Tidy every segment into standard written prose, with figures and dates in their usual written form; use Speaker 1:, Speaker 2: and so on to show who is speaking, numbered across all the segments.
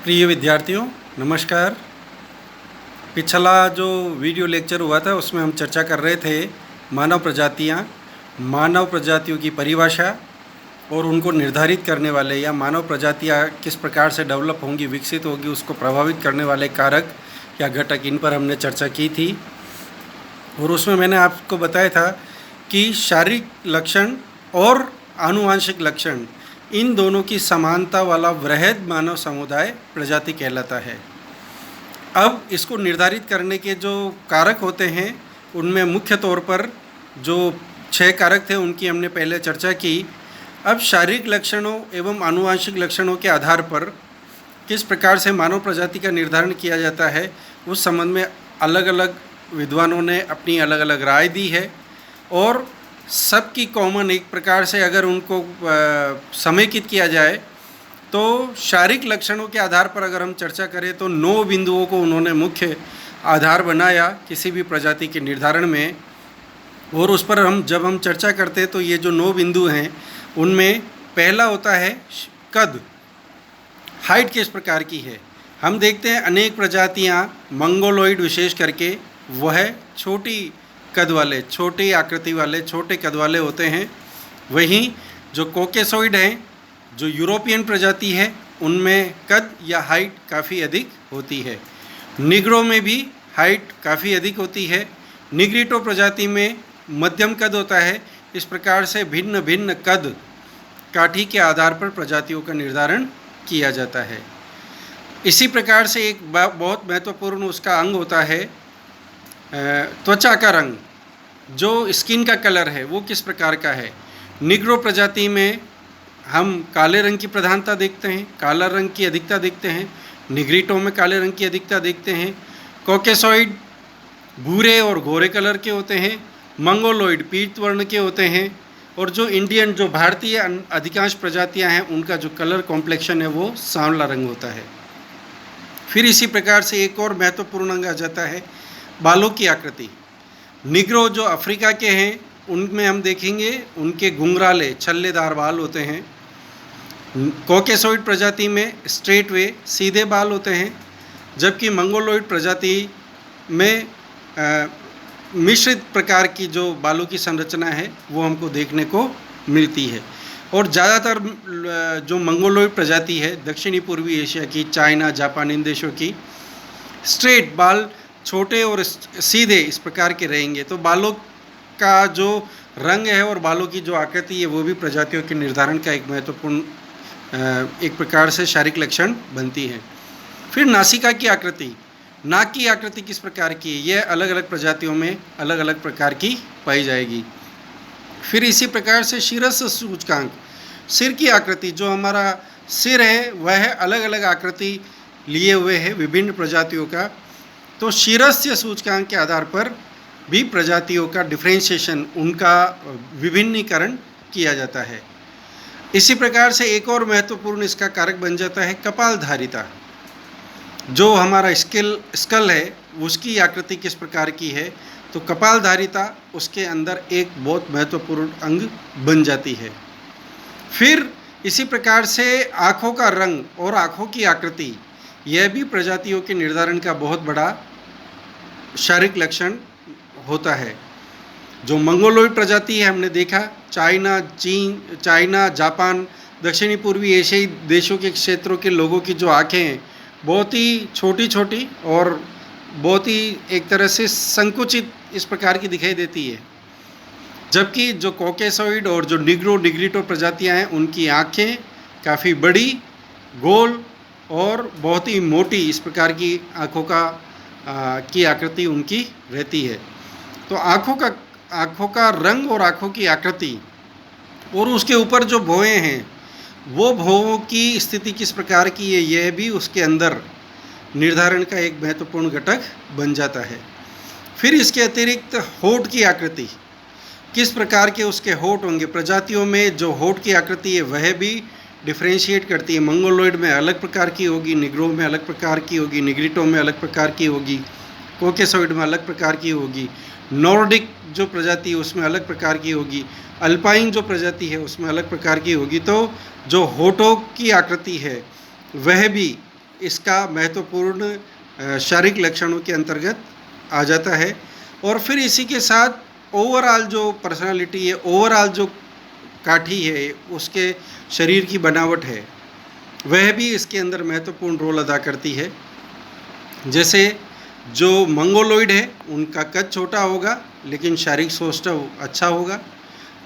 Speaker 1: प्रिय विद्यार्थियों, नमस्कार। पिछला जो वीडियो लेक्चर हुआ था उसमें हम चर्चा कर रहे थे मानव प्रजातियों की परिभाषा और उनको निर्धारित करने वाले या मानव प्रजातियाँ किस प्रकार से डेवलप होंगी, विकसित होगी, उसको प्रभावित करने वाले कारक या घटक, इन पर हमने चर्चा की थी। और उसमें मैंने आपको बताया था कि शारीरिक लक्षण और आनुवांशिक लक्षण, इन दोनों की समानता वाला वृहद मानव समुदाय प्रजाति कहलाता है। अब इसको निर्धारित करने के जो कारक होते हैं उनमें मुख्य तौर पर जो 6 कारक थे उनकी हमने पहले चर्चा की। अब शारीरिक लक्षणों एवं आनुवांशिक लक्षणों के आधार पर किस प्रकार से मानव प्रजाति का निर्धारण किया जाता है, उस संबंध में अलग अलग विद्वानों ने अपनी अलग अलग राय दी है। और सबकी कॉमन एक प्रकार से अगर उनको समेकित किया जाए तो शारीरिक लक्षणों के आधार पर अगर हम चर्चा करें तो 9 बिंदुओं को उन्होंने मुख्य आधार बनाया किसी भी प्रजाति के निर्धारण में। और उस पर जब हम चर्चा करते हैं तो ये जो 9 बिंदु हैं उनमें पहला होता है कद, हाइट किस प्रकार की है। हम देखते हैं अनेक प्रजातियां मंगोलॉइड विशेष करके वह छोटी कद वाले, छोटी आकृति वाले, छोटे कद वाले होते हैं। वहीं जो कॉकेसॉइड हैं, जो यूरोपियन प्रजाति है, उनमें कद या हाइट काफ़ी अधिक होती है। निग्रो में भी हाइट काफ़ी अधिक होती है। निग्रिटो प्रजाति में मध्यम कद होता है। इस प्रकार से भिन्न भिन्न कद काठी के आधार पर प्रजातियों का निर्धारण किया जाता है। इसी प्रकार से एक बहुत महत्वपूर्ण उसका अंग होता है त्वचा का रंग, जो स्किन का कलर है वो किस प्रकार का है। निग्रो प्रजाति में हम काले रंग की प्रधानता देखते हैं, काला रंग की अधिकता देखते हैं। निग्रिटो में काले रंग की अधिकता देखते हैं। कॉकेसॉइड भूरे और गोरे कलर के होते हैं। मंगोलॉइड पीत वर्ण के होते हैं। और जो इंडियन, जो भारतीय अधिकांश प्रजातियां हैं, उनका जो कलर कॉम्प्लेक्शन है वो सांवला रंग होता है। फिर इसी प्रकार से एक और महत्वपूर्ण अंग आ जाता है बालों की आकृति। निग्रो जो अफ्रीका के हैं उनमें हम देखेंगे उनके घुंघराले छल्लेदार बाल होते हैं। कॉकेसॉइड प्रजाति में स्ट्रेट वे सीधे बाल होते हैं, जबकि मंगोलॉइड प्रजाति में मिश्रित प्रकार की जो बालों की संरचना है वो हमको देखने को मिलती है। और ज़्यादातर जो मंगोलॉइड प्रजाति है दक्षिणी पूर्वी एशिया की, चाइना, जापान, इन देशों की, स्ट्रेट बाल, छोटे और सीधे इस प्रकार के रहेंगे। तो बालों का जो रंग है और बालों की जो आकृति है वो भी प्रजातियों के निर्धारण का एक महत्वपूर्ण एक प्रकार से शारीरिक लक्षण बनती है। फिर नासिका की आकृति, नाक की आकृति किस प्रकार की है, यह अलग अलग प्रजातियों में अलग अलग प्रकार की पाई जाएगी। फिर इसी प्रकार से शिरस्य सूचकांक, सिर की आकृति, जो हमारा सिर है वह अलग अलग आकृति लिए हुए है विभिन्न प्रजातियों का। तो शिरस्य सूचकांक के आधार पर भी प्रजातियों का डिफ्रेंशिएशन, उनका विभिन्नीकरण किया जाता है। इसी प्रकार से एक और महत्वपूर्ण इसका कारक बन जाता है कपालधारिता। जो हमारा स्कल है उसकी आकृति किस प्रकार की है, तो कपालधारिता उसके अंदर एक बहुत महत्वपूर्ण अंग बन जाती है। फिर इसी प्रकार से आँखों का रंग और आँखों की आकृति, यह भी प्रजातियों के निर्धारण का बहुत बड़ा शारीरिक लक्षण होता है। जो मंगोलॉइड प्रजाति है हमने देखा, चाइना, जापान, दक्षिणी पूर्वी एशियाई देशों के क्षेत्रों के लोगों की जो आँखें हैं बहुत ही छोटी छोटी और बहुत ही एक तरह से संकुचित इस प्रकार की दिखाई देती है। जबकि जो कॉकेसॉइड और जो निग्रिटो प्रजातियां हैं उनकी आँखें काफ़ी बड़ी, गोल और बहुत ही मोटी इस प्रकार की आँखों की आकृति उनकी रहती है। तो आँखों का रंग और आँखों की आकृति और उसके ऊपर जो भौहें हैं वो भौहों की स्थिति किस प्रकार की है, यह भी उसके अंदर निर्धारण का एक महत्वपूर्ण घटक बन जाता है। फिर इसके अतिरिक्त होठ की आकृति, किस प्रकार के उसके होठ होंगे। प्रजातियों में जो होठ की आकृति है वह भी डिफ्रेंशिएट करती है। मंगोलॉइड में अलग प्रकार की होगी, निग्रो में अलग प्रकार की होगी, निग्रिटो में अलग प्रकार की होगी, कॉकेसॉइड में अलग प्रकार की होगी, नॉर्डिक जो प्रजाति है उसमें अलग प्रकार की होगी, अल्पाइन जो प्रजाति है उसमें अलग प्रकार की होगी। तो जो होठों की आकृति है वह भी इसका महत्वपूर्ण शारीरिक लक्षणों के अंतर्गत आ जाता है। और फिर इसी के साथ ओवरऑल जो पर्सनालिटी है, ओवरऑल जो काठी है, उसके शरीर की बनावट है, वह भी इसके अंदर महत्वपूर्ण रोल अदा करती है। जैसे जो मंगोलॉइड है उनका कद छोटा होगा लेकिन शारीरिक सौष्ठव अच्छा होगा।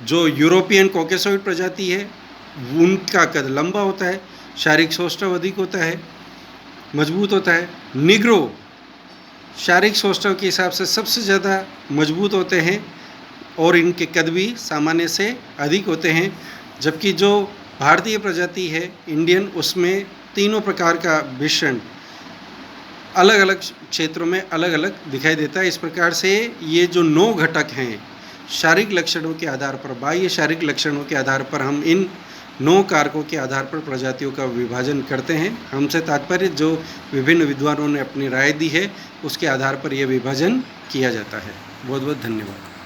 Speaker 1: जो यूरोपियन कॉकेसॉइड प्रजाति है उनका कद लंबा होता है, शारीरिक सौष्ठव अधिक होता है, मजबूत होता है। निग्रो शारीरिक सौष्ठव के हिसाब से सबसे ज़्यादा मजबूत होते हैं और इनके कद भी सामान्य से अधिक होते हैं। जबकि जो भारतीय प्रजाति है इंडियन, उसमें तीनों प्रकार का मिश्रण अलग अलग क्षेत्रों में अलग अलग दिखाई देता है। इस प्रकार से ये जो 9 घटक हैं शारीरिक लक्षणों के आधार पर, बाह्य शारीरिक लक्षणों के आधार पर हम इन 9 कारकों के आधार पर प्रजातियों का विभाजन करते हैं। हमसे तात्पर्य जो विभिन्न विद्वानों ने अपनी राय दी है उसके आधार पर यह विभाजन किया जाता है। बहुत बहुत धन्यवाद।